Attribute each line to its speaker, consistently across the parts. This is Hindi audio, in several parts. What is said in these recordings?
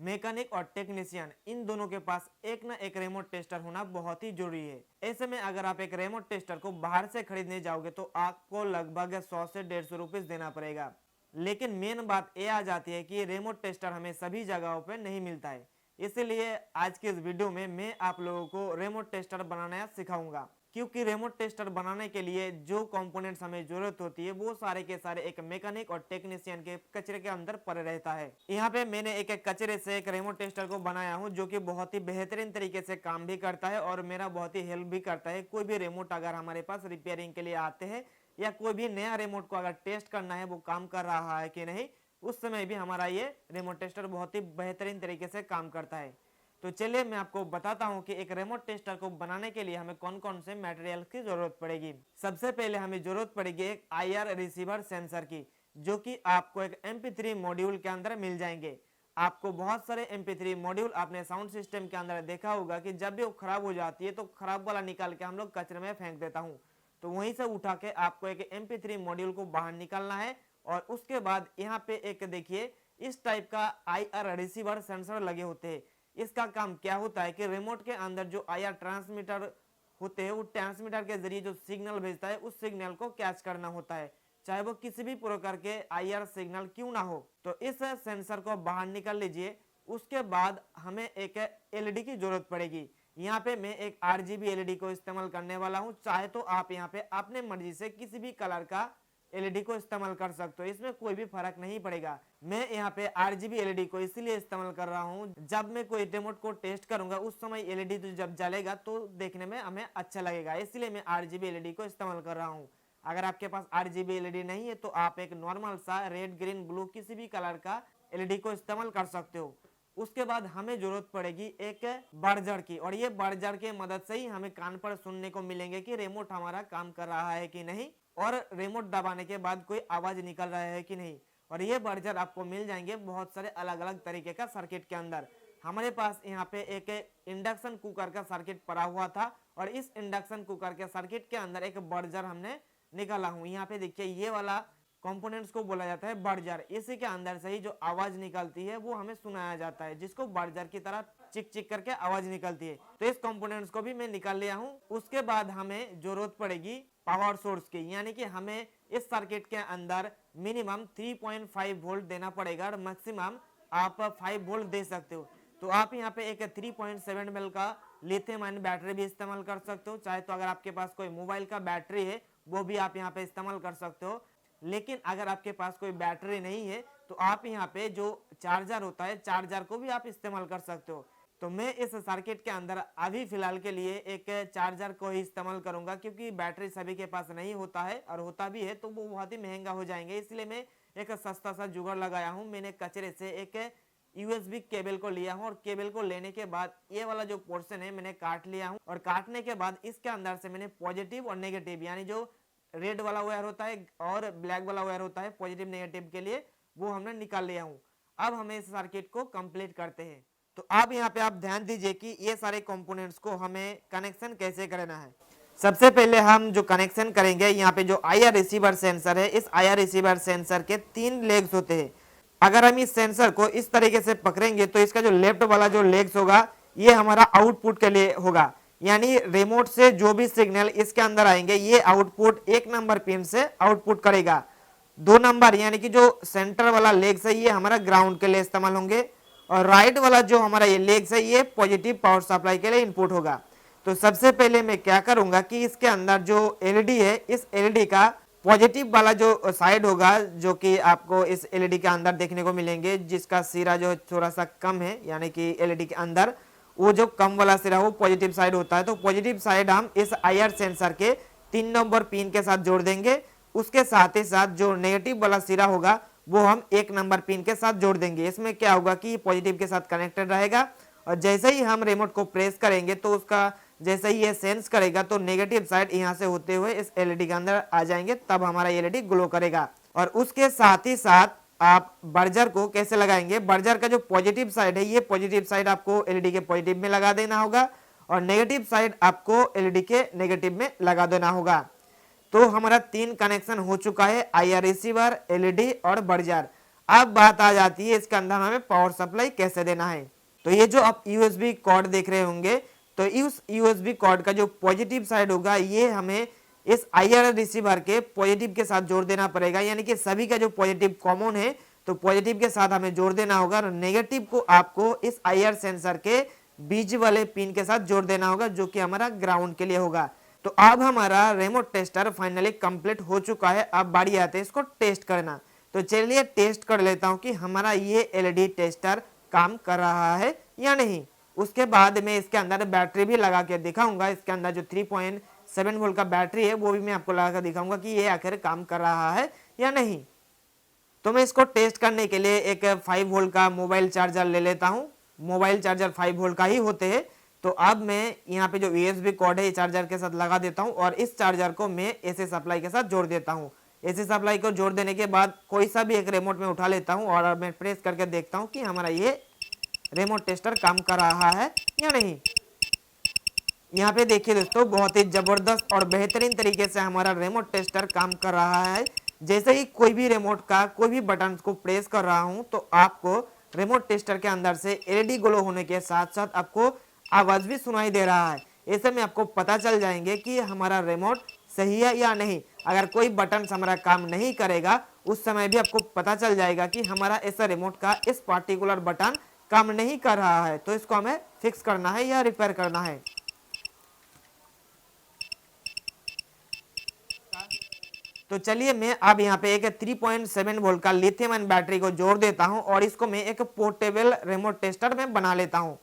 Speaker 1: मैकेनिक और टेक्नीशियन इन दोनों के पास एक ना एक रिमोट टेस्टर होना बहुत ही जरूरी है। ऐसे में अगर आप एक रिमोट टेस्टर को बाहर से खरीदने जाओगे तो आपको लगभग 100 से 150 रुपीज देना पड़ेगा। लेकिन मेन बात यह आ जाती है कि रिमोट टेस्टर हमें सभी जगहों पर नहीं मिलता है। इसलिए आज के इस वीडियो में मैं आप लोगों को रिमोट टेस्टर बनाना सिखाऊंगा, क्योंकि रिमोट टेस्टर बनाने के लिए जो कंपोनेंट्स हमें जरूरत होती है वो सारे के सारे एक मैकेनिक और टेक्नीशियन के कचरे के अंदर पड़े रहता है। यहाँ पे मैंने एक कचरे से एक रिमोट टेस्टर को बनाया हूँ जो कि बहुत ही बेहतरीन तरीके से काम भी करता है और मेरा बहुत ही हेल्प भी करता है। कोई भी रिमोट अगर हमारे पास रिपेयरिंग के लिए आते हैं या कोई भी नया रिमोट को अगर टेस्ट करना है वो काम कर रहा है कि नहीं, उस समय भी हमारा ये रिमोट टेस्टर बहुत ही बेहतरीन तरीके से काम करता है। तो चलिए मैं आपको बताता हूं कि एक रिमोट टेस्टर को बनाने के लिए हमें कौन कौन से मटेरियल की जरूरत पड़ेगी। सबसे पहले हमें जरूरत पड़ेगी एक IR रिसीवर सेंसर की, जो कि आपको एक MP3 मॉड्यूल के अंदर मिल जाएंगे। आपको बहुत सारे MP3 मॉड्यूल अपने साउंड सिस्टम के अंदर देखा होगा कि जब भी वो खराब हो जाती है तो खराब वाला निकाल के हम लोग कचरे में फेंक देता हूँ। तो वहीं से उठा के आपको एक MP3 मॉड्यूल को बाहर निकालना है और उसके बाद यहाँ पे एक देखिए इस टाइप का IR रिसीवर सेंसर लगे होते हैं। इसका काम क्या होता है कि रिमोट के अंदर जो IR ट्रांसमीटर होते हैं वो ट्रांसमीटर के जरिए जो सिग्नल भेजता है उस सिग्नल को कैच करना होता है, चाहे वो किसी भी प्रकार के IR सिग्नल क्यों ना हो। तो इस सेंसर को बाहर निकाल लीजिए। उसके बाद हमें एक LED की जरूरत पड़ेगी। यहाँ पे मैं एक RGB LED को इस्तेमाल करने वाला हूँ। चाहे तो आप यहाँ पे अपने मर्जी से किसी भी कलर का LED को इस्तेमाल कर सकते हो, इसमें कोई भी फर्क नहीं पड़ेगा। मैं यहाँ पे RGB LED को इसीलिए इस्तेमाल कर रहा हूँ, जब मैं कोई रिमोट को टेस्ट करूंगा उस समय LED तो जब जलेगा तो देखने में हमें अच्छा लगेगा, इसलिए मैं RGB LED को इस्तेमाल कर रहा हूँ। अगर आपके पास RGB LED नहीं है तो आप एक नॉर्मल सा रेड ग्रीन ब्लू किसी भी कलर का LED को इस्तेमाल कर सकते हो। उसके बाद हमें जरूरत पड़ेगी एक बर्जर की, और ये बर्जर के मदद से ही हमें कान पर सुनने को मिलेंगे कि रिमोट हमारा काम कर रहा है कि नहीं और रिमोट दबाने के बाद कोई आवाज निकल रहा है कि नहीं। और ये बर्जर आपको मिल जाएंगे बहुत सारे अलग अलग तरीके का सर्किट के अंदर। हमारे पास यहाँ पे एक इंडक्शन कुकर का सर्किट पड़ा हुआ था और इस इंडक्शन कुकर के सर्किट के अंदर एक बर्जर हमने निकाला हूँ। यहाँ पे देखिए ये वाला कंपोनेंट्स को बोला जाता है बर्जर। इसी के अंदर से ही जो आवाज निकलती है वो हमें सुनाया जाता है, जिसको बर्जर की तरह चिक चिक करके आवाज निकलती है। तो इस कंपोनेंट्स को भी मैं निकाल लिया हूँ। उसके बाद हमें जरूरत पड़ेगी पावर सोर्स की, यानी कि हमें इस सर्किट के अंदर मिनिमम 3.5 वोल्ट देना पड़ेगा और मैक्सिमम आप 5 वोल्ट दे सकते हो। तो आप यहाँ पे एक 3.7 mAh का लिथियम आयन बैटरी भी इस्तेमाल कर सकते हो। चाहे तो अगर आपके पास कोई मोबाइल का बैटरी है वो भी आप यहाँ पे इस्तेमाल कर सकते हो। लेकिन अगर आपके पास कोई बैटरी नहीं है तो आप यहाँ पे जो चार्जर होता है चार्जर को भी आप इस्तेमाल कर सकते हो। तो मैं इस सर्किट के अंदर अभी फिलहाल के लिए एक चार्जर को ही इस्तेमाल करूंगा, क्योंकि बैटरी सभी के पास नहीं होता है और होता भी है तो वो बहुत ही महंगा हो जाएंगे। इसलिए मैं एक सस्ता सा जुगाड़ लगाया हूँ। मैंने कचरे से एक USB केबल को लिया हूँ और केबल को लेने के बाद ये वाला जो पोर्शन है मैंने काट लिया हूँ और काटने के बाद इसके अंदर से मैंने पॉजिटिव और नेगेटिव, यानी जो रेड वाला वायर होता है और ब्लैक वाला वायर होता है पॉजिटिव नेगेटिव के लिए, वो हमने निकाल लिया हूँ। अब हमें इस सर्किट को कंप्लीट करते हैं। तो अब यहाँ पे आप ध्यान दीजिए कि ये सारे कंपोनेंट्स को हमें कनेक्शन कैसे करना है। सबसे पहले हम जो कनेक्शन करेंगे, यहाँ पे जो IR रिसीवर सेंसर है, इस IR रिसीवर सेंसर के 3 लेग्स होते हैं। अगर हम इस सेंसर को इस तरीके से पकड़ेंगे तो इसका जो लेफ्ट वाला जो लेग्स होगा ये हमारा आउटपुट के लिए होगा, यानी रिमोट से जो भी सिग्नल इसके अंदर आएंगे ये आउटपुट 1 नंबर पिन से आउटपुट करेगा। 2 नंबर यानी कि जो सेंटर वाला लेग्स है ये हमारा ग्राउंड के लिए इस्तेमाल होंगे और राइट वाला जो हमारा ये लेग्स है ये पॉजिटिव पावर सप्लाई के लिए इनपुट होगा। तो सबसे पहले मैं क्या करूंगा कि इसके अंदर जो LED है इस LED का पॉजिटिव वाला जो साइड होगा, जो कि आपको इस LED के अंदर देखने को मिलेंगे, जिसका सिरा जो थोड़ा सा कम है, यानी कि LED के अंदर वो जो कम वाला सिरा वो पॉजिटिव साइड होता है। तो पॉजिटिव साइड हम इस IR सेंसर के 3 नंबर पिन के साथ जोड़ देंगे। उसके साथ ही साथ जो नेगेटिव वाला सिरा होगा वो हम 1 नंबर पिन के साथ जोड़ देंगे। इसमें क्या होगा कि पॉजिटिव के साथ कनेक्टेड रहेगा और जैसे ही हम रिमोट को प्रेस करेंगे तो उसका जैसे ही ये सेंस करेगा तो नेगेटिव साइड यहाँ से होते हुए इस LED के अंदर आ जाएंगे, तब हमारा LED ग्लो करेगा। और उसके साथ ही साथ आप बर्जर को कैसे लगाएंगे, बर्जर का जो पॉजिटिव साइड है ये पॉजिटिव साइड आपको LED के पॉजिटिव में लगा देना होगा और नेगेटिव साइड आपको LED के नेगेटिव में लगा देना होगा। तो हमारा 3 कनेक्शन हो चुका है, IR रिसीवर, LED और बर्जर। अब बात आ जाती है इसके अंदर हमें पावर सप्लाई कैसे देना है। तो ये जो आप यूएसबी कॉर्ड देख रहे होंगे, तो इस यूएसबी कॉर्ड का जो पॉजिटिव साइड होगा ये हमें इस आईआर रिसीवर के पॉजिटिव के साथ जोड़ देना पड़ेगा, यानी कि सभी का जो पॉजिटिव कॉमन है तो पॉजिटिव के साथ हमें जोड़ देना होगा और नेगेटिव को आपको इस आईआर सेंसर के बीच वाले पिन के साथ जोड़ देना होगा जो कि हमारा ग्राउंड के लिए होगा। तो अब हमारा रिमोट टेस्टर फाइनली कंप्लीट हो चुका है। अब बारी आते हैं इसको टेस्ट करना। तो चलिए टेस्ट कर लेता हूं कि हमारा ये एलईडी टेस्टर काम कर रहा है या नहीं। उसके बाद में इसके अंदर बैटरी भी लगा के दिखाऊंगा। इसके अंदर जो 3.7 वोल्ट का बैटरी है वो भी मैं आपको लगा कर दिखाऊंगा कि ये आखिर काम कर रहा है या नहीं। तो मैं इसको टेस्ट करने के लिए एक 5 वोल्ट का मोबाइल चार्जर ले लेता हूँ। मोबाइल चार्जर 5 वोल्ट का ही होते हैं। तो अब मैं यहाँ पे जो यूएसबी कॉर्ड है चार्जर के साथ लगा देता हूँ और इस चार्जर को मैं एसी सप्लाई के साथ जोड़ देता हूँ। एसी सप्लाई को जोड़ देने के बाद कोई सा भी एक रिमोट में उठा लेता हूँ और मैं प्रेस करके देखता हूँ कि हमारा ये रिमोट टेस्टर काम कर रहा है या नहीं। यहाँ पे देखिए दोस्तों, बहुत ही जबरदस्त और बेहतरीन तरीके से हमारा रिमोट टेस्टर काम कर रहा है। जैसे ही कोई भी रिमोट का कोई भी बटन को प्रेस कर रहा हूँ तो आपको रिमोट टेस्टर के अंदर से एलईडी ग्लो होने के साथ साथ आपको आवाज भी सुनाई दे रहा है। ऐसे में आपको पता चल जाएंगे कि हमारा रिमोट सही है या नहीं। अगर कोई बटन हमारा काम नहीं करेगा उस समय भी आपको पता चल जाएगा कि हमारा ऐसा रिमोट का इस पार्टिकुलर बटन काम नहीं कर रहा है, तो इसको हमें फिक्स करना है या रिपेयर करना है। तो चलिए मैं अब यहाँ पे एक 3.7 वोल्ट का लिथियम आयन बैटरी को जोड़ देता हूँ और इसको मैं एक पोर्टेबल रिमोट टेस्टर में बना लेता हूँ।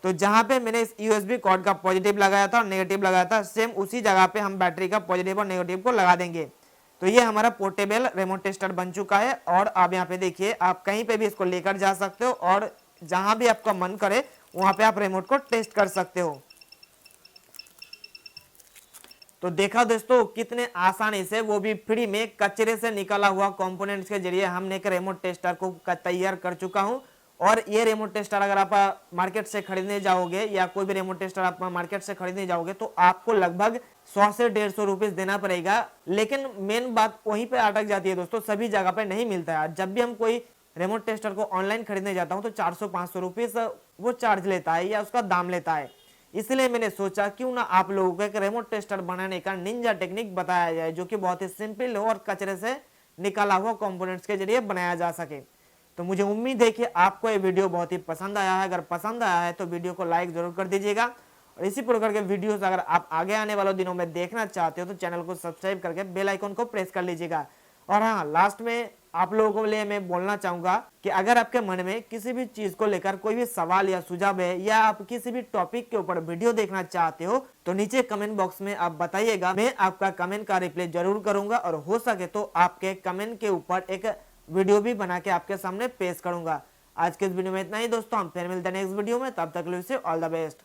Speaker 1: तो जहां पे मैंने इस यूएसबी कॉर्ड का पॉजिटिव लगाया था और नेगेटिव लगाया था, सेम उसी जगह पे हम बैटरी का पॉजिटिव और नेगेटिव को लगा देंगे। तो ये हमारा पोर्टेबल रिमोट टेस्टर बन चुका है। और अब यहाँ पे देखिए, आप कहीं पे भी इसको लेकर जा सकते हो और जहां भी आपका मन करे वहां पे आप रिमोट को टेस्ट कर सकते हो। तो देखा दोस्तों, कितने आसानी से वो भी फ्री में कचरे से निकला हुआ कंपोनेंट्स के जरिए हमने एक रिमोट टेस्टर को तैयार कर चुका हूं। और ये रिमोट टेस्टर अगर आप मार्केट से खरीदने जाओगे या कोई भी रिमोट टेस्टर आप मार्केट से खरीदने जाओगे तो आपको लगभग 100 से 150 रुपीज देना पड़ेगा। लेकिन मेन बात वहीं पे अटक जाती है दोस्तों, सभी जगह पे नहीं मिलता है। जब भी हम कोई रिमोट टेस्टर को ऑनलाइन खरीदने जाता हूँ तो 400-500 रुपीज वो चार्ज लेता है या उसका दाम लेता है। इसलिए मैंने सोचा क्यों ना आप लोगों को एक रिमोट टेस्टर बनाने का निंजा टेक्निक बताया जाए जो कि बहुत ही सिंपल हो और कचरे से निकाला हुआ कंपोनेंट्स के जरिए बनाया जा सके। तो मुझे उम्मीद है कि आपको ये वीडियो बहुत ही पसंद आया है। अगर पसंद आया है तो वीडियो को लाइक जरूर कर दीजिएगा और इसी प्रकार के वीडियोस अगर आप आगे आने वाले दिनों में देखना चाहते हो तो चैनल को सब्सक्राइब करके बेल आइकन को प्रेस कर लीजिएगा। और हाँ, लास्ट में आप लोगों के लिए मैं बोलना चाहूंगा कि अगर आपके मन में किसी भी चीज को लेकर कोई भी सवाल या सुझाव है या आप किसी भी टॉपिक के ऊपर वीडियो देखना चाहते हो तो नीचे कमेंट बॉक्स में आप बताइएगा। मैं आपका कमेंट का रिप्लाई जरूर करूंगा और हो सके तो आपके कमेंट के ऊपर एक वीडियो भी बना के आपके सामने पेश करूंगा। आज के इस वीडियो में इतना ही दोस्तों, हम फिर मिलते हैं नेक्स्ट वीडियो में। तब तक के लिए ऑल द बेस्ट।